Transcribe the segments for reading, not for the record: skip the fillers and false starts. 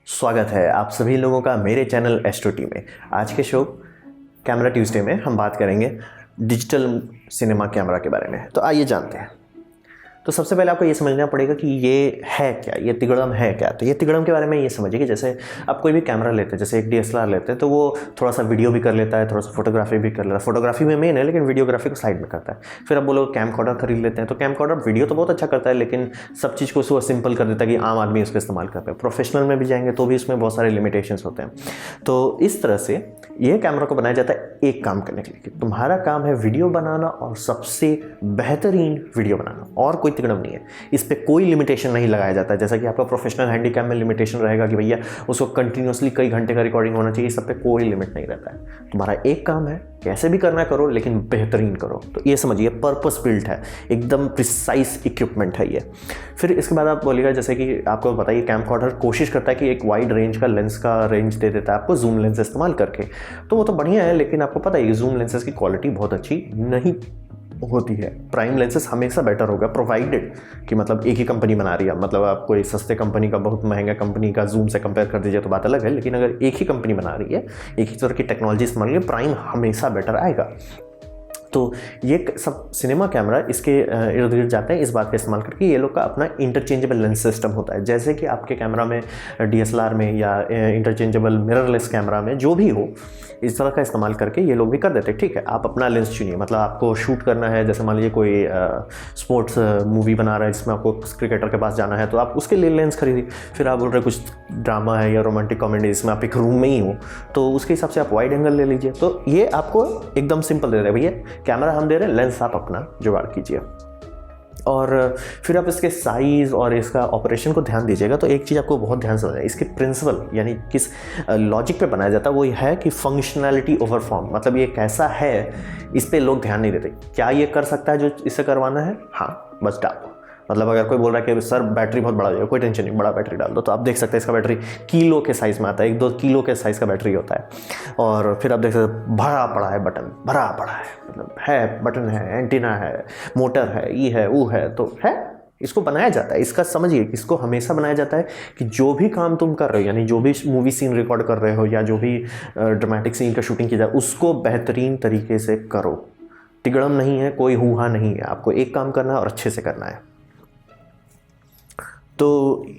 स्वागत है आप सभी लोगों का मेरे चैनल एस्ट्रो में। आज के शो कैमरा ट्यूसडे में हम बात करेंगे डिजिटल सिनेमा कैमरा के बारे में। तो आइए जानते हैं। तो सबसे पहले आपको ये समझना पड़ेगा कि ये है क्या, ये तिगड़म है क्या। तो ये तिगड़म के बारे में ये समझिए कि जैसे आप कोई भी कैमरा लेते हैं, जैसे एक DSLR लेते हैं, तो वो थोड़ा सा वीडियो भी कर लेता है, थोड़ा सा फोटोग्राफी भी कर लेता है। फोटोग्राफी में मेन है, लेकिन वीडियोग्राफी को साइड में करता है। फिर आप बोलो कैमकॉर्डर खरीद लेते हैं, तो कैमकॉर्डर वीडियो तो बहुत अच्छा करता है, लेकिन सब चीज़ को उसको सिंपल कर देता है कि आम आदमी उसका इस्तेमाल करते हैं। प्रोफेशनल में भी जाएंगे तो भी इसमें बहुत सारे लिमिटेशंस होते हैं। तो इस तरह से ये कैमरा को बनाया जाता है एक काम करने के लिए कि तुम्हारा काम है वीडियो बनाना और सबसे बेहतरीन वीडियो बनाना, और कोई तिगड़म नहीं है। इस पर कोई लिमिटेशन नहीं लगाया जाता है, जैसा कि आपका प्रोफेशनल हैंडीकैम में लिमिटेशन रहेगा कि भैया उसको कंटिन्यूसली कई घंटे का रिकॉर्डिंग होना चाहिए। सब पे कोई लिमिट नहीं रहता है। तुम्हारा एक काम है कैसे भी करना करो, लेकिन बेहतरीन करो। तो ये समझिए पर्पस बिल्ट है, एकदम प्रिसाइज इक्विपमेंट है ये। फिर इसके बाद आप बोलिएगा, जैसे कि आपको बताइए कैमकॉर्डर कोशिश करता है कि एक वाइड रेंज का लेंस का रेंज दे देता है आपको जूम लेंस इस्तेमाल करके, तो वो तो बढ़िया है, लेकिन आपको पता है कि जूम लेंसेज की क्वालिटी बहुत अच्छी नहीं होती है। प्राइम लेंसेज हमेशा बेटर होगा, प्रोवाइडेड कि मतलब एक ही कंपनी बना रही है। मतलब आप कोई सस्ते कंपनी का बहुत महंगा कंपनी का जूम से कंपेयर कर दीजिए तो बात अलग है, लेकिन अगर एक ही कंपनी बना रही है, एक ही तरह की टेक्नोलॉजी इस्तेमाल की, प्राइम हमेशा बेटर आएगा। तो ये सब सिनेमा कैमरा इसके इर्द गिर्द जाते हैं इस बात का इस्तेमाल करके। ये लोग का अपना इंटरचेंजेबल लेंस सिस्टम होता है, जैसे कि आपके कैमरा में DSLR में या इंटरचेंजेबल मिररलेस कैमरा में जो भी हो, इस तरह का इस्तेमाल करके ये लोग भी कर देते हैं। ठीक है, आप अपना लेंस चुनिए। मतलब आपको शूट करना है, जैसे मान लीजिए कोई स्पोर्ट्स मूवी बना रहा है जिसमें आपको क्रिकेटर के पास जाना है, तो आप उसके लिए लेंस खरीदिए। फिर आप बोल रहे कुछ ड्रामा है या रोमांटिक कॉमेडी जिसमें आप एक रूम में ही हो, तो उसके हिसाब से आप वाइड एंगल ले लीजिए। तो ये आपको एकदम सिंपल दे रहे हैं, भैया कैमरा हम दे रहे हैं, लेंस आप अपना जुगाड़ कीजिए। और फिर आप इसके साइज़ और इसका ऑपरेशन को ध्यान दीजिएगा। तो एक चीज़ आपको बहुत ध्यान से है, इसके प्रिंसिपल यानी किस लॉजिक पे बनाया जाता है, वो है कि फंक्शनैलिटी ओवर फॉर्म। मतलब ये कैसा है, इस पे लोग ध्यान नहीं देते। क्या ये कर सकता है जो इससे करवाना है? हाँ, बस डालो। मतलब अगर कोई बोल रहा है कि सर बैटरी बहुत बड़ा है, कोई टेंशन नहीं, बड़ा बैटरी डाल दो, तो आप देख सकते हैं इसका बैटरी किलो के साइज़ में आता है, 1-2 किलो के साइज़ का बैटरी होता है। और फिर आप देख सकते हैं भरा पड़ा है बटन, भरा पड़ा है, मतलब है बटन है, एंटीना है, मोटर है, ये है वो है, तो है। इसको बनाया जाता है, इसका समझिए, इसको हमेशा बनाया जाता है कि जो भी काम तुम कर रहे हो, यानी जो भी मूवी सीन रिकॉर्ड कर रहे हो या जो भी ड्रामेटिक सीन का शूटिंग की जाए, उसको बेहतरीन तरीके से करो। तिगड़म नहीं है, कोई हुआ नहीं है, आपको एक काम करना है और अच्छे से करना है। तो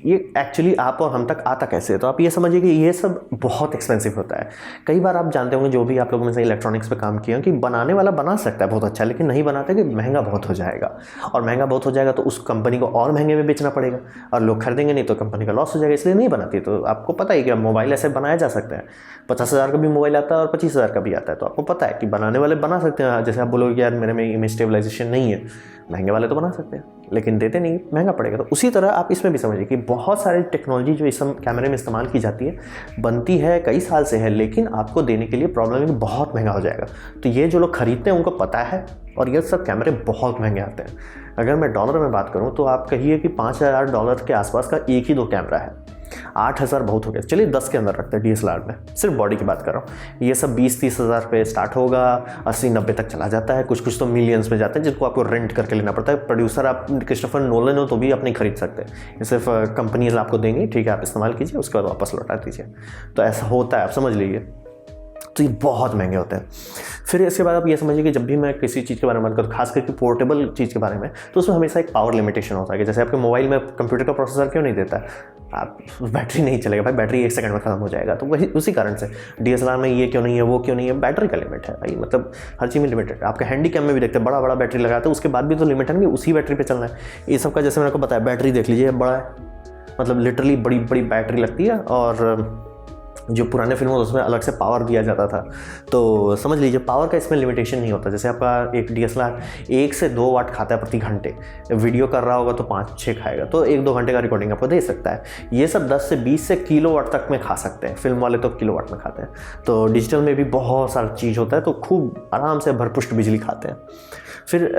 ये एक्चुअली आप और हम तक आता कैसे है? तो आप ये समझिए कि ये सब बहुत एक्सपेंसिव होता है। कई बार आप जानते होंगे, जो भी आप लोगों में से इलेक्ट्रॉनिक्स पे काम किए हैं, कि बनाने वाला बना सकता है बहुत अच्छा, लेकिन नहीं बनाते कि महंगा बहुत हो जाएगा, और महंगा बहुत हो जाएगा तो उस कंपनी को और महंगे में बेचना पड़ेगा, और लोग खरीदेंगे नहीं तो कंपनी का लॉस हो जाएगा, इसलिए नहीं बनाती। तो आपको पता है कि मोबाइल ऐसे बनाया जा सकता है, 50,000 का भी मोबाइल आता है और 25,000 का भी आता है। तो आपको पता है कि बनाने वाले बना सकते हैं। जैसे आप बोलोगे यार मेरे में इमेज स्टेबलाइजेशन नहीं है, महंगे वाले तो बना सकते हैं, लेकिन देते नहीं, महंगा पड़ेगा। तो उसी तरह आप इसमें भी समझिए कि बहुत सारी टेक्नोलॉजी जो इस कैमरे में इस्तेमाल की जाती है, बनती है कई साल से है, लेकिन आपको देने के लिए प्रॉब्लम है कि बहुत महंगा हो जाएगा। तो ये जो लोग खरीदते हैं उनको पता है, और ये सब कैमरे बहुत महंगे आते हैं। अगर मैं डॉलर में बात करूँ तो आप कहिए कि $5,000 के आसपास का एक ही 2 कैमरा है। 8,000 बहुत हो गया, चलिए 10 के अंदर रखते हैं DSLR में, सिर्फ बॉडी की बात कर रहा हूँ। ये सब 20-30 हज़ार पे स्टार्ट होगा, 80-90 तक चला जाता है, कुछ कुछ तो मिलियंस में जाते हैं, जिसको आपको रेंट करके लेना पड़ता है। प्रोड्यूसर आप क्रिस्टोफर नोलन हो तो भी आप नहीं खरीद सकते, ये सिर्फ कंपनीज आपको देंगी, ठीक है, आप इस्तेमाल कीजिए, उसके बाद वापस लौटा दीजिए। तो ऐसा होता है, आप समझ लीजिए। तो ये बहुत महंगे होते हैं। फिर इसके बाद आप ये समझिए कि जब भी मैं किसी चीज़ के बारे में बात करूँ, खास करके पोर्टेबल चीज़ के बारे में, तो उसमें हमेशा एक पावर लिमिटेशन होता है कि जैसे आपके मोबाइल में कंप्यूटर का प्रोसेसर क्यों नहीं देता है, आप बैटरी नहीं चलेगा भाई, बैटरी 1 सेकंड में खत्म हो जाएगा। तो वही उसी कारण से DSLR में ये क्यों नहीं है, वो क्यों नहीं है, बैटरी का लिमिट है भाई। मतलब हर चीज़ में लिमिटेड है। आपके हैंडीकैम में भी देखते हैं बड़ा बड़ा बैटरी लगाते हैं, उसके बाद भी तो लिमिट है कि उसी बैटरी पर चलना है। ये सब का जैसे मैंने आपको बताया, बैटरी देख लीजिए बड़ा है, मतलब लिटरली बड़ी बड़ी बैटरी लगती है। और जो पुराने फिल्मों उसमें अलग से पावर दिया जाता था, तो समझ लीजिए पावर का इसमें लिमिटेशन नहीं होता। जैसे आपका एक DSLR 1 से 2 वाट खाता है प्रति घंटे, वीडियो कर रहा होगा तो 5-6 खाएगा, तो 1-2 घंटे का रिकॉर्डिंग आपको दे सकता है। ये सब 10 से 20 से किलोवाट तक में खा सकते हैं, फिल्म वाले तो किलोवाट में खाते हैं। तो डिजिटल में भी बहुत सारा चीज़ होता है, तो खूब आराम से भरपुष्ट बिजली खाते हैं। फिर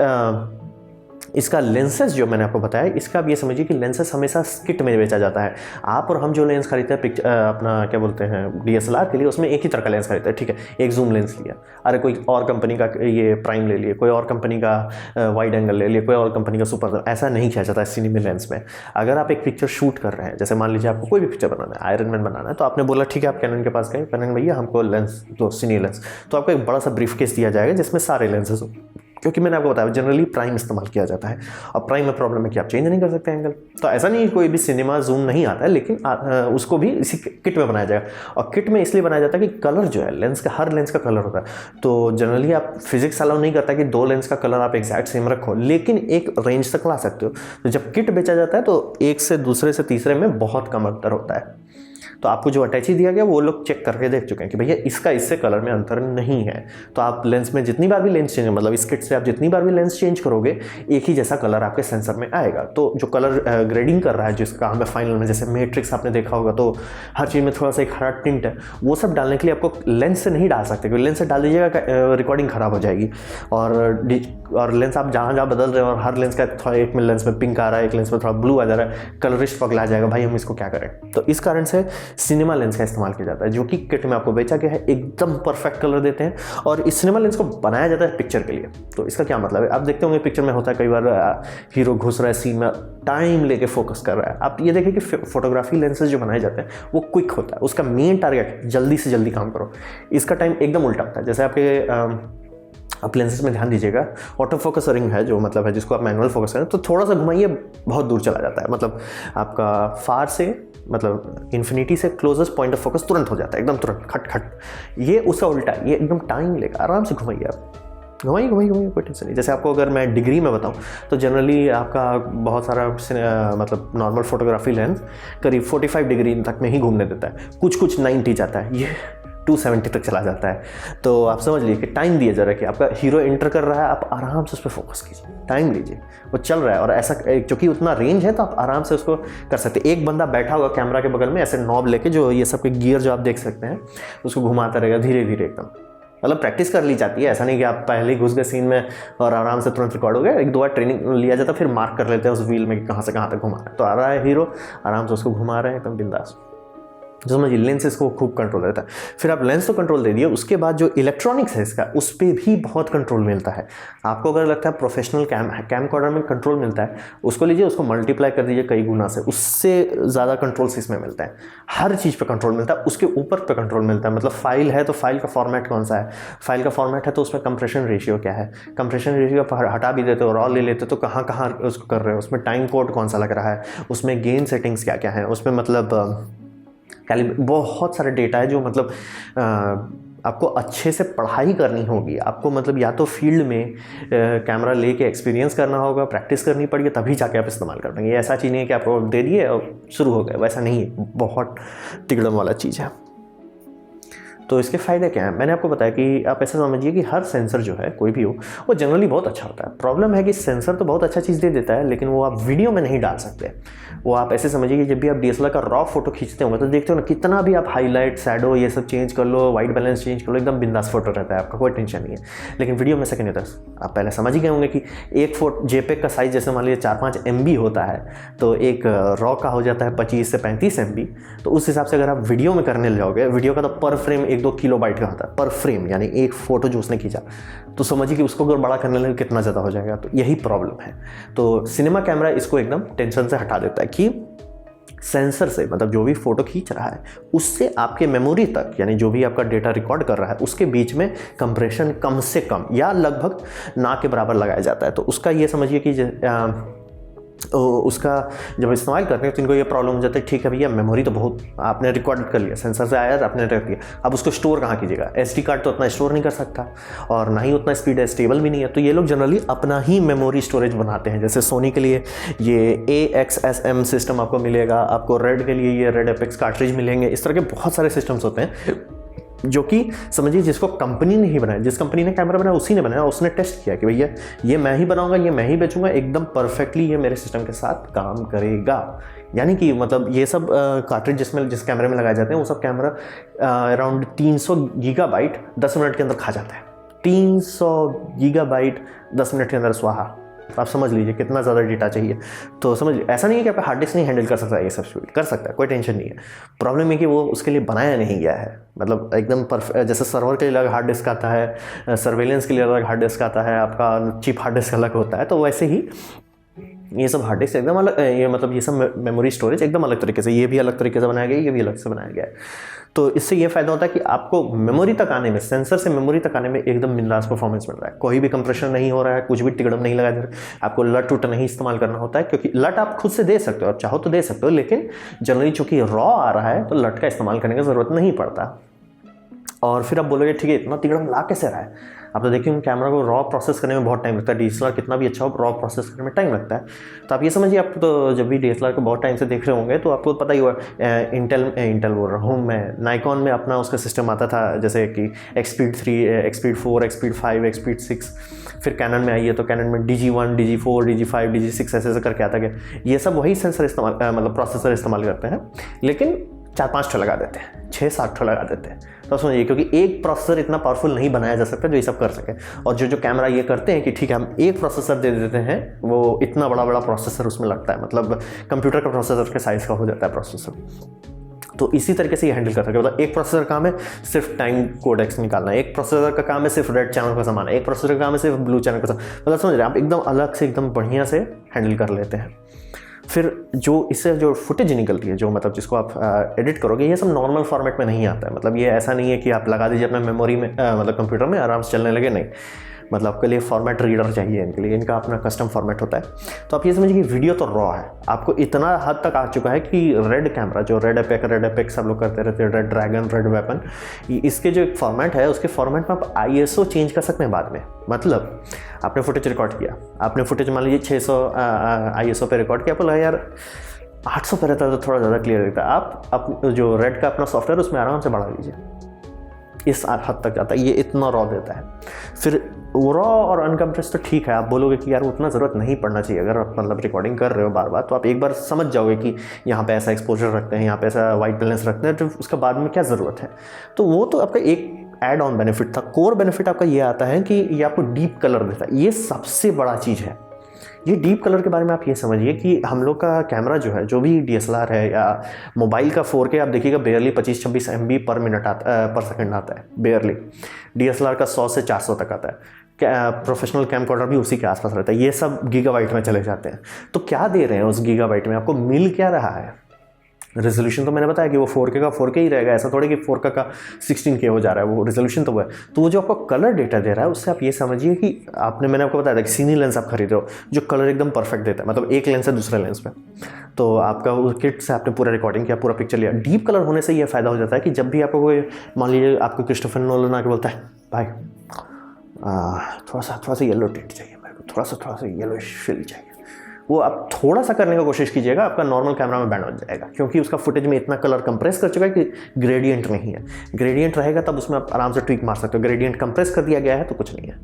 इसका लेंसेज जो मैंने आपको बताया, इसका आप ये समझिए कि लेंसेज हमेशा किट में बेचा जाता है। आप और हम जो लेंस खरीदते हैं अपना क्या बोलते हैं DSLR के लिए, उसमें एक ही तरह का लेंस खरीदते हैं, ठीक है, एक जूम लेंस लिया, अरे कोई और कंपनी का ये प्राइम ले लिए, कोई और कंपनी का वाइड एंगल ले लिए, कोई और कंपनी का सुपर, ऐसा नहीं किया जाता है सिनेमा लेंस में। अगर आप एक पिक्चर शूट कर रहे हैं, जैसे मान लीजिए आपको कोई भी पिक्चर बनाना है, आयरन मैन बनाना है, तो आपने बोला ठीक है, आप कैनन के पास गए, कैनन भैया हमको लेंस दो, सिनी लेंस, तो आपको एक बड़ा सा ब्रीफ केस दिया जाएगा जिसमें सारे लेंसेज हो, क्योंकि मैंने आपको बताया जनरली प्राइम इस्तेमाल किया जाता है। और प्राइम में प्रॉब्लम है कि आप चेंज नहीं कर सकते एंगल, तो ऐसा नहीं कोई भी सिनेमा जूम नहीं आता है, लेकिन उसको भी इसी किट में बनाया जाएगा। और किट में इसलिए बनाया जाता है कि कलर जो है लेंस का, हर लेंस का कलर होता है, तो जनरली आप फिजिक्स अलाउ नहीं करता कि 2 लेंस का कलर आप एग्जैक्ट सेम रखो, लेकिन एक रेंज तक ला सकते हो। तो जब किट बेचा जाता है तो एक से दूसरे से तीसरे में बहुत कम अंतर होता है। तो आपको जो अटैची दिया गया वो लोग चेक करके देख चुके हैं कि भैया इसका इससे कलर में अंतर नहीं है, तो आप लेंस में जितनी बार भी लेंस चेंज, मतलब इस किट से आप जितनी बार भी लेंस चेंज करोगे एक ही जैसा कलर आपके सेंसर में आएगा। तो जो कलर ग्रेडिंग कर रहा है जिसका हमें फाइनल में, जैसे मैट्रिक्स आपने देखा होगा, तो हर चीज़ में थोड़ा सा एक हरा टिंट है, वो सब डालने के लिए आपको लेंस से नहीं डाल सकते, क्योंकि लेंस से डाल दीजिएगा रिकॉर्डिंग ख़राब हो जाएगी। और लेंस आप जहाँ जहाँ बदल रहे हो, और हर लेंस का थोड़ा, एक में लेंस में पिंक आ रहा है, एक लेंस में थोड़ा ब्लू आ जा रहा है, कलरिस्ट पगला जाएगा, भाई हम इसको क्या करें। तो इस कारण से सिनेमा लेंस का इस्तेमाल किया जाता है, जो कि किट में आपको बेचा गया है, एकदम परफेक्ट कलर देते हैं। और इस सिनेमा लेंस को बनाया जाता है पिक्चर के लिए। तो इसका क्या मतलब है, आप देखते होंगे पिक्चर में होता है कई बार हीरो घुस रहा है सीन में, टाइम लेके फोकस कर रहा है। आप ये देखिए कि फोटोग्राफी लेंसेज जो बनाए जाते हैं वो क्विक होता है, उसका मेन टारगेट जल्दी से जल्दी काम करो। इसका टाइम एकदम उल्टा होता है। जैसे आपके आप लेंसेज में ध्यान दीजिएगा, ऑटो फोकसरिंग है जो मतलब है, जिसको आप मैनुअल फोकस करें तो थोड़ा सा घुमाइए बहुत दूर चला जाता है, मतलब आपका फार से, मतलब इन्फिनिटी से क्लोजेस्ट पॉइंट ऑफ फोकस तुरंत हो जाता है, एकदम तुरंत खट खट। ये उसका उल्टा है, ये एकदम टाइम लेगा, आराम से घुमाइए आप, घुमाइए घुमाइए घुमाइए, कोई टेंशन नहीं। जैसे आपको अगर मैं डिग्री में बताऊं तो जनरली आपका बहुत सारा मतलब नॉर्मल फोटोग्राफी लेंस करीब 45 डिग्री तक में ही घूमने देता है, कुछ 90 जाता है, ये 270 तक चला जाता है। तो आप समझ लीजिए कि टाइम दिया जा रहा है कि आपका हीरो एंटर कर रहा है, आप आराम से उस पर फोकस कीजिए, टाइम लीजिए, वो चल रहा है। और ऐसा क्योंकि उतना रेंज है तो आप आराम से उसको कर सकते हैं। एक बंदा बैठा होगा कैमरा के बगल में ऐसे नॉब लेके, जो ये सब के गियर जो आप देख सकते हैं, उसको घुमाता रहेगा धीरे धीरे एकदम। मतलब प्रैक्टिस कर ली जाती है, ऐसा नहीं कि आप पहले ही घुस गए सीन में और आराम से तुरंत रिकॉर्ड हो गया। 1-2 बार ट्रेनिंग लिया जाता है, फिर मार्क कर लेते हैं उस व्हील में कि कहाँ से कहाँ तक घुमा है। तो आ रहा है हीरो, आराम से उसको घुमा रहे हैं एकदम बिंदास। तो समझिए लेंस इसको खूब कंट्रोल देता है। फिर आप लेंस तो कंट्रोल दे दिए, उसके बाद जो इलेक्ट्रॉनिक्स है इसका, उस पर भी बहुत कंट्रोल मिलता है। आपको अगर लगता है प्रोफेशनल कैमकॉर्डर में कंट्रोल मिलता है, उसको लीजिए, उसको मल्टीप्लाई कर दीजिए कई गुना से, उससे ज़्यादा कंट्रोल्स इसमें मिलता है। हर चीज़ पे कंट्रोल मिलता है, उसके ऊपर पे कंट्रोल मिलता है। मतलब फाइल है तो फाइल का फॉर्मेट कौन सा है, फाइल का फॉर्मेट है तो उसमें कंप्रेशन रेशियो क्या है, कंप्रेशन रेशियो हटा भी देते हो, रॉ ले लेते हो तो कहाँ कहाँ उसको कर रहे हो, उसमें टाइम कोड कौन सा लग रहा है, उसमें गेन सेटिंग्स क्या क्या है, उसमें मतलब बहुत सारे डेटा है जो मतलब आपको अच्छे से पढ़ाई करनी होगी। आपको मतलब या तो फील्ड में कैमरा लेके एक्सपीरियंस करना होगा, प्रैक्टिस करनी पड़ेगी, तभी जाके आप इस्तेमाल कर पाएंगे। ऐसा चीज़ नहीं है कि आपको दे दिए और शुरू हो गए, वैसा नहीं है, बहुत तिगड़म वाला चीज़ है। तो इसके फ़ायदे क्या हैं, मैंने आपको बताया कि आप ऐसा समझिए कि हर सेंसर जो है कोई भी हो, वो जनरली बहुत अच्छा होता है। प्रॉब्लम है कि सेंसर तो बहुत अच्छा चीज़ दे देता है, लेकिन वो आप वीडियो में नहीं डाल सकते। वो आप ऐसे समझिए कि जब भी आप DSLR का रॉ फोटो खींचते होंगे तो देखते हो ना, कितना भी आप हाईलाइट, शैडो ये सब चेंज कर लो, वाइट बैलेंस चेंज कर लो, एकदम बिंदास फोटो रहता है, आपका कोई टेंशन नहीं है। लेकिन वीडियो में ऐसा नहीं होता। आप पहले समझ ही गए होंगे कि एक JPEG का साइज़ जैसे मान लीजिए 4-5 MB होता है, तो एक रॉ का हो जाता है 25 से 35 MB। तो उस हिसाब से अगर आप वीडियो में करने जाओगे, वीडियो का तो पर फ्रेम 1-2 किलोबाइट का होता है, पर फ्रेम, यानी एक फ़ोटो जो उसने खींचा, तो समझिए कि उसको अगर बड़ा करने लगे कितना ज़्यादा हो जाएगा। तो यही प्रॉब्लम है। तो सिनेमा कैमरा इसको एकदम टेंशन से हटा देता है कि सेंसर से, मतलब जो भी फोटो खींच रहा है उससे आपके मेमोरी तक, यानी जो भी आपका डेटा रिकॉर्ड कर रहा है उसके बीच में कंप्रेशन कम से कम या लगभग ना के बराबर लगाया जाता है। तो उसका ये समझिए कि उसका जब इस्तेमाल करते हैं तो इनको ये प्रॉब्लम हो जाता है, ठीक है भैया मेमोरी तो बहुत आपने रिकॉर्ड कर लिया, सेंसर से आया आपने रख दिया, अब उसको स्टोर कहाँ कीजिएगा। SD कार्ड तो उतना स्टोर नहीं कर सकता और ना ही उतना स्पीड है, स्टेबल भी नहीं है। तो ये लोग जनरली अपना ही मेमोरी स्टोरेज बनाते हैं। जैसे सोनी के लिए ये AXSM सिस्टम आपको मिलेगा, आपको रेड के लिए ये रेड एपेक्स कार्ट्रिज मिलेंगे। इस तरह के बहुत सारे सिस्टम्स होते हैं जो कि समझिए जिसको कंपनी ने ही बनाया, जिस कंपनी ने कैमरा बनाया उसी ने बनाया, उसने टेस्ट किया कि भैया ये मैं ही बनाऊंगा, ये मैं ही बेचूंगा, एकदम परफेक्टली ये मेरे सिस्टम के साथ काम करेगा। यानी कि मतलब ये सब कार्ट्रिज जिस कैमरे में लगाए जाते हैं वो सब कैमरा अराउंड 300 गीगाबाइट 10 मिनट के अंदर खा जाता है। 300 गीगाबाइट 10 मिनट के अंदर स्वाहा। आप समझ लीजिए कितना ज़्यादा डेटा चाहिए। तो समझ ऐसा नहीं है कि आपका हार्ड डिस्क नहीं हैंडल कर सकता है, ये सब स्पीड कर सकता है, कोई टेंशन नहीं है। प्रॉब्लम है कि वो उसके लिए बनाया नहीं गया है। मतलब एकदम परफेक्ट, जैसे सर्वर के लिए अलग हार्ड डिस्क आता है, सर्वेलेंस के लिए अलग हार्ड डिस्क आता है, आपका चिप हार्ड डिस्क अलग होता है, तो वैसे ही ये सब हार्ड डिस्क एकदम अलग, ये मतलब ये सब मेमोरी स्टोरेज एकदम अलग तरीके से, ये भी अलग तरीके से बनाया गया है, ये भी अलग से बनाया गया है। तो इससे ये फ़ायदा होता है कि आपको मेमोरी तक आने में, सेंसर से मेमोरी तक आने में एकदम बिंदास परफॉर्मेंस मिल रहा है। कोई भी कंप्रेशन नहीं हो रहा है, कुछ भी टिकड़म नहीं लगा दे रहा है, आपको लट उट नहीं इस्तेमाल करना होता है, क्योंकि लट आप खुद से दे सकते हो, आप चाहो तो दे सकते हो, लेकिन जनरली चूंकि रॉ आ रहा है तो लट का इस्तेमाल करने की ज़रूरत नहीं पड़ता। और फिर आप बोलोगे ठीक है इतना तिगड़म ला कैसे रहा है। आप तो देखिए कैमरा को रॉ प्रोसेस करने में बहुत टाइम लगता है, डीएसएलआर कितना भी अच्छा हो रॉ प्रोसेस करने में टाइम लगता है। तो आप ये समझिए, आप तो जब भी डीएसएलआर को बहुत टाइम से देख रहे होंगे तो आपको पता ही होगा, इंटेल बोल रहा हूँ मैं, नाइकॉन में अपना उसका सिस्टम आता था, जैसे कि एक्सपीड 3, एक्सपीड 4, एक्सपीड 5, एक्सपीड 6। फिर कैनन में आई है तो कैनन में DG1, DG4, DG5, DG6 ऐसे करके आता गया। ये सब वही सेंसर इस्तेमाल मतलब प्रोसेसर इस्तेमाल करते हैं, लेकिन 4-5 ठो लगा देते हैं, 6-7 ठो लगा देते हैं। तो समझिए, क्योंकि एक प्रोसेसर इतना पावरफुल नहीं बनाया जा सकता जो ये सब कर सके। और जो कैमरा ये करते हैं कि ठीक है हम एक प्रोसेसर दे देते हैं, वो इतना बड़ा बड़ा प्रोसेसर उसमें लगता है, मतलब कंप्यूटर का प्रोसेसर के साइज़ का हो जाता है प्रोसेसर। तो इसी तरीके से ये हैंडल कर सकते हैं। मतलब एक प्रोसेसर का काम है सिर्फ टाइम कोडेक्स निकालना, एक प्रोसेसर का काम है सिर्फ रेड चैनल का सामान, एक प्रोसेसर का काम है सिर्फ ब्लू चैनल का सामान। मतलब समझ रहे हैं आप, एकदम अलग से एकदम बढ़िया से हैंडल कर लेते हैं। फिर जो इससे जो फुटेज निकलती है, जो मतलब जिसको आप एडिट करोगे, ये सब नॉर्मल फॉर्मेट में नहीं आता है। मतलब ये ऐसा नहीं है कि आप लगा दीजिए अपने मेमोरी में, मतलब कंप्यूटर में आराम से चलने लगे, नहीं। मतलब आपके लिए फॉर्मेट रीडर चाहिए, इनके लिए इनका अपना कस्टम फॉर्मेट होता है। तो आप ये समझिए कि वीडियो तो रॉ है, आपको इतना हद तक आ चुका है कि रेड कैमरा, जो रेड एपेक सब लोग करते रहते हैं, रेड ड्रैगन, रेड वेपन, इसके जो एक फॉर्मेट है, उसके फॉर्मेट में आप ISO चेंज कर सकते हैं बाद में। मतलब आपने फुटेज रिकॉर्ड किया, आपने फुटेज मान लीजिए 600 ISO पे रिकॉर्ड किया, आपको लगा यार 800 पे रहता है तो थोड़ा ज़्यादा क्लियर दिखता है, आप जो रेड का अपना सॉफ्टवेयर उसमें आराम से बढ़ा लीजिए, इस हद तक जाता है, ये इतना रॉ देता है। फिर रॉ और अनकम्प्रेस तो ठीक है, आप बोलोगे कि यार उतना ज़रूरत नहीं पड़ना चाहिए, अगर आप मतलब रिकॉर्डिंग कर रहे हो बार बार, तो आप एक बार समझ जाओगे कि यहाँ पे ऐसा एक्सपोजर रखते हैं, यहाँ पे ऐसा वाइट बैलेंस रखते हैं, तो उसका बाद में क्या ज़रूरत है। तो वो तो आपका एक एड ऑन बेनिफिट था। कोर बेनिफिट आपका ये आता है कि ये आपको डीप कलर देता है, ये सबसे बड़ा चीज़ है। ये डीप कलर के बारे में आप ये समझिए कि हम लोग का कैमरा जो है, जो भी DSLR है या मोबाइल का 4K, आप देखिएगा बेयरली 25-26 MB पर मिनट पर सेकंड आता है, बेयरली। DSLR का 100 से 400 तक आता है, प्रोफेशनल कैमकॉर्डर भी उसी के आसपास रहता है, ये सब गीगाबाइट में चले जाते हैं। तो क्या दे रहे हैं उस गीगाबाइट में, आपको मिल क्या रहा है। रेजोल्यूशन तो मैंने बताया कि वो 4K का 4K ही रहेगा, ऐसा थोड़ी कि 4K का 16K हो जा रहा है, वो रेजोल्यूशन तो वो है। तो वो जो आपको कलर डेटा दे रहा है, उससे आप ये समझिए कि मैंने आपको बताया था कि सीनी लेंस आप खरीद रहे हो, जो कलर एकदम परफेक्ट देता है, मतलब एक लेंस से दूसरे लेंस पे, तो आपका उस किट से आपने पूरा रिकॉर्डिंग किया, पूरा पिक्चर लिया। डीप कलर होने से ये फ़ायदा हो जाता है कि जब भी आपको कोई, मान लीजिए आपको क्रिस्टोफर नोलन आके बोलता है भाई थोड़ा सा येलो टिंट चाहिए मेरे को, थोड़ा सा येलो फिल चाहिए, वो आप थोड़ा सा करने की कोशिश कीजिएगा, आपका नॉर्मल कैमरा में बैंड हो जाएगा, क्योंकि उसका फुटेज में इतना कलर कंप्रेस कर चुका है कि ग्रेडियंट नहीं है। ग्रेडियंट रहेगा तब उसमें आप आराम से ट्विक मार सकते हो, ग्रेडियंट कंप्रेस कर दिया गया है तो कुछ नहीं है।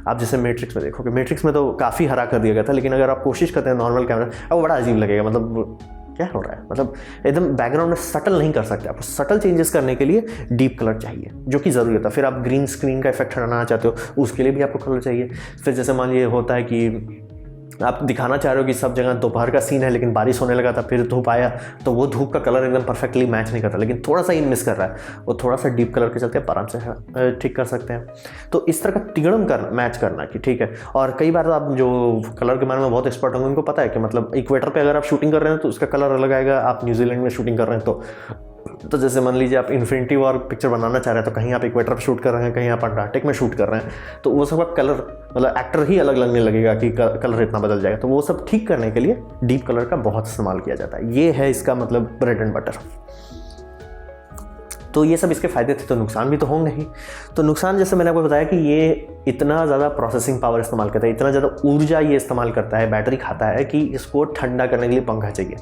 आप जैसे मैट्रिक्स में देखोगे, मैट्रिक्स में तो काफ़ी हरा कर दिया गया था, लेकिन अगर आप कोशिश करते हैं नॉर्मल कैमरा, अब बड़ा अजीब लगेगा, मतलब क्या हो रहा है, मतलब एकदम बैकग्राउंड में सटल नहीं कर सकते। आपको सटल चेंजेस करने के लिए डीप कलर चाहिए, जो कि ज़रूरी होता है। फिर आप ग्रीन स्क्रीन का इफेक्ट हटाना चाहते हो, उसके लिए भी आपको कलर चाहिए। फिर जैसे मान लीजिए होता है कि आप दिखाना चाह रहे हो कि सब जगह दोपहर का सीन है, लेकिन बारिश होने लगा था, फिर धूप आया, तो वो धूप का कलर एकदम परफेक्टली मैच नहीं करता, लेकिन थोड़ा सा इन मिस कर रहा है, वो थोड़ा सा डीप कलर के चलते आप आराम से ठीक कर सकते हैं। तो इस तरह का तिगड़म कर मैच करना कि ठीक है। और कई बार आप जो कलर के बारे में बहुत एक्सपर्ट होंगे, उनको पता है कि मतलब इक्वेटर पर अगर आप शूटिंग कर रहे हैं तो उसका कलर अलग आएगा, आप न्यूजीलैंड में शूटिंग कर रहे हैं तो जैसे मान लीजिए आप इन्फिनिटी वॉर पिक्चर बनाना चाह रहे हैं, तो कहीं आप इक्वेटर पर शूट कर रहे हैं, कहीं आप अंटार्कटिक में शूट कर रहे हैं, तो वो सब का कलर मतलब एक्टर ही अलग लगने लगेगा कि कलर इतना बदल जाएगा। तो वो सब ठीक करने के लिए डीप कलर का बहुत इस्तेमाल किया जाता है। ये है इसका मतलब ब्रेड एंड बटर। तो ये सब इसके फ़ायदे थे, तो नुकसान भी तो होंगे ही। तो नुकसान जैसे मैंने आपको बताया कि ये इतना ज़्यादा प्रोसेसिंग पावर इस्तेमाल करता है, इतना ज़्यादा ऊर्जा ये इस्तेमाल करता है, बैटरी खाता है, कि इसको ठंडा करने के लिए पंखा चाहिए।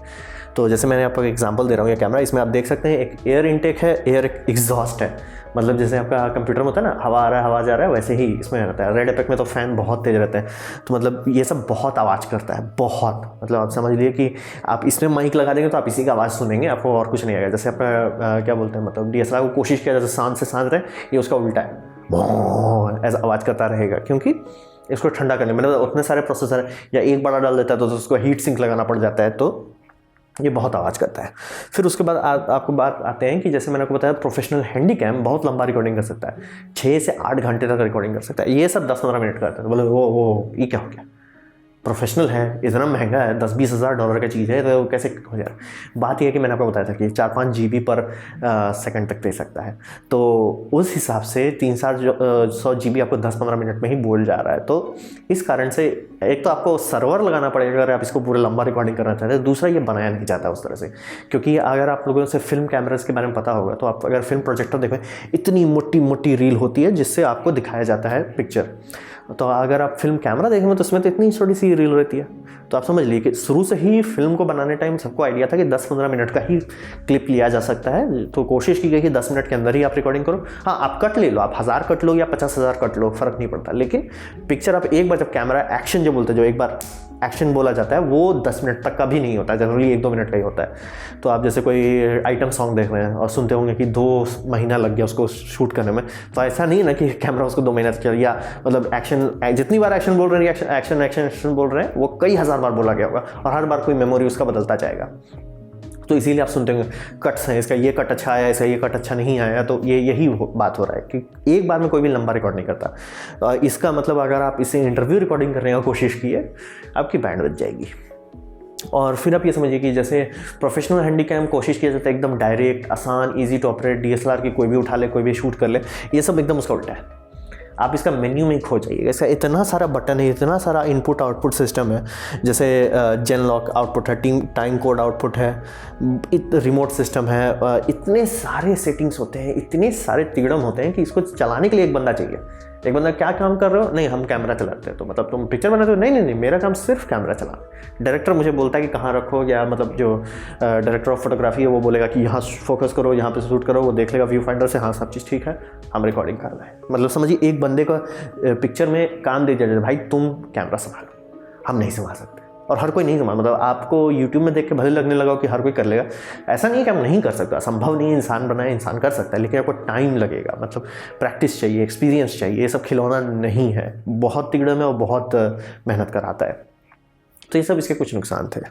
तो जैसे मैंने आपको एक एग्जांपल दे रहा हूँ, ये कैमरा, इसमें आप देख सकते हैं एक एयर इनटेक है, एयर एग्जॉस्ट है। मतलब जैसे आपका कंप्यूटर में होता है ना, हवा आ रहा है हवा जा रहा है, वैसे ही इसमें रहता है। रेड एपेक में तो फ़ैन बहुत तेज़ रहते हैं, तो मतलब ये सब बहुत आवाज़ करता है, बहुत। मतलब आप समझ लीजिए कि आप इसमें माइक लगा देंगे तो आप इसी का आवाज़ सुनेंगे, आपको और कुछ नहीं आएगा। जैसे आपका क्या बोलते हैं, मतलब DSLR को कोशिश किया जाए शांत से शांत रहे, ये उसका उल्टा है, ऐसा आवाज़ करता रहेगा, क्योंकि इसको ठंडा करने में, मतलब उतने सारे प्रोसेसर है, या एक बड़ा डाल देता है तो उसको हीट सिंक लगाना पड़ जाता है, तो ये बहुत आवाज़ करता है। फिर उसके बाद आपको बात आते हैं कि जैसे मैंने आपको बताया प्रोफेशनल हैंडीकैम बहुत लंबा रिकॉर्डिंग कर सकता है, 6 से 8 घंटे तक रिकॉर्डिंग कर सकता है। ये सब 10-15 मिनट करता है। बोले वो ये क्या हो गया, प्रोफेशनल है, इतना महंगा है, 10-20 हज़ार डॉलर का चीज़ है, तो कैसे हो जाए। बात यह है कि मैंने आपको बताया था कि 4-5 GB पर सेकंड तक दे सकता है, तो उस हिसाब से 300-400 GB आपको 10-15 मिनट में ही बोल जा रहा है। तो इस कारण से एक तो आपको सर्वर लगाना पड़ेगा अगर आप इसको पूरा लंबा रिकॉर्डिंग करना चाहते हैं, दूसरा ये बनाया नहीं जाता उस तरह से, क्योंकि अगर आप लोगों से फिल्म कैमरास के बारे में पता होगा तो आप अगर फिल्म प्रोजेक्टर देखें, इतनी मोटी मोटी रील होती है जिससे आपको दिखाया जाता है पिक्चर। तो अगर आप फिल्म कैमरा देखेंगे तो उसमें तो इतनी छोटी सी रील रहती है। तो आप समझ लीजिए कि शुरू से ही फिल्म को बनाने टाइम सबको आइडिया था कि 10-15 मिनट का ही क्लिप लिया जा सकता है, तो कोशिश की गई कि 10 मिनट के अंदर ही आप रिकॉर्डिंग करो। हाँ, आप कट ले लो, आप 1000 कट लो या 50,000 कट लो, फ़र्क नहीं पड़ता, लेकिन पिक्चर आप एक बार जब कैमरा एक्शन जो बोलते हैं, जो एक बार एक्शन बोला जाता है, वो 10 मिनट तक का भी नहीं होता है, जनरली 1-2 मिनट का ही होता है। तो आप जैसे कोई आइटम सॉन्ग देख रहे हैं और सुनते होंगे कि 2 महीना लग गया उसको शूट करने में, तो ऐसा नहीं है ना कि कैमरा उसको 2 महीना चल, या मतलब एक्शन जितनी बार एक्शन बोल रहे हैं, एक्शन बोल रहे हैं, वो कई हज़ार बार बोला गया होगा और हर बार कोई मेमोरी उसका बदलता जाएगा। तो इसीलिए आप सुनते होंगे कट्स हैं, इसका ये कट अच्छा आया, इसका ये कट अच्छा नहीं आया, तो यही बात हो रहा है कि एक बार में कोई भी लंबा रिकॉर्ड नहीं करता। इसका मतलब अगर आप इसे इंटरव्यू रिकॉर्डिंग करने की कोशिश किए, आपकी बैंड बच जाएगी। और फिर आप ये समझिए कि जैसे प्रोफेशनल हैंडीकैम कोशिश किया जाता है एकदम डायरेक्ट, आसान, ईजी टू ऑपरेट, DSLR की कोई भी उठा ले, कोई भी शूट कर ले, ये सब एकदम उसका उल्टा है। आप इसका मेन्यू में खो जाइएगा, इसका इतना सारा बटन है, इतना सारा इनपुट आउटपुट सिस्टम है, जैसे जेन लॉक आउटपुट है, टाइम कोड आउटपुट है, रिमोट सिस्टम है, इतने सारे सेटिंग्स होते हैं, इतने सारे तिगड़म होते हैं कि इसको चलाने के लिए एक बंदा चाहिए। एक बंदा क्या काम कर रहे हो, नहीं हम कैमरा चलाते हैं, तो मतलब तुम पिक्चर बनाते हो, नहीं मेरा काम सिर्फ कैमरा चलाना। डायरेक्टर मुझे बोलता है कि कहाँ रखो, या मतलब जो डायरेक्टर ऑफ फोटोग्राफी है वो बोलेगा कि यहाँ फोकस करो, यहाँ पे शूट करो, वो देख लेगा व्यू फाइंडर से, हाँ सब चीज़ ठीक है, हम रिकॉर्डिंग कर रहे हैं। मतलब समझिए एक बंदे का पिक्चर में काम दे दिया जाए, भाई तुम कैमरा संभालो, हम नहीं संभाल सकते। और हर कोई नहीं संभाल, मतलब आपको यूट्यूब में देख के भले लगने लगा कि हर कोई कर लेगा, ऐसा नहीं है कि हम नहीं कर सकता, संभव नहीं है, इंसान बनाए इंसान कर सकता है, लेकिन आपको टाइम लगेगा, मतलब प्रैक्टिस चाहिए, एक्सपीरियंस चाहिए, ये सब खिलौना नहीं है, बहुत तिगड़म है और बहुत मेहनत कराता है। तो ये सब इसके कुछ नुकसान थे।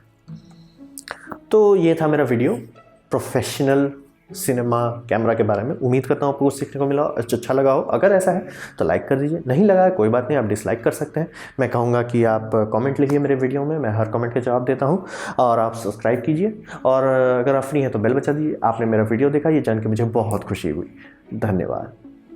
तो ये था मेरा वीडियो प्रोफेशनल सिनेमा कैमरा के बारे में। उम्मीद करता हूँ आपको कुछ सीखने को मिला, अच्छा लगा हो। अगर ऐसा है तो लाइक कर दीजिए, नहीं लगा है कोई बात नहीं, आप डिसलाइक कर सकते हैं। मैं कहूँगा कि आप कमेंट लिखिए मेरे वीडियो में, मैं हर कमेंट के जवाब देता हूँ। और आप सब्सक्राइब कीजिए, और अगर आप फ्री हैं तो बेल बजा दीजिए। आपने मेरा वीडियो देखा, ये जान के मुझे बहुत खुशी हुई। धन्यवाद।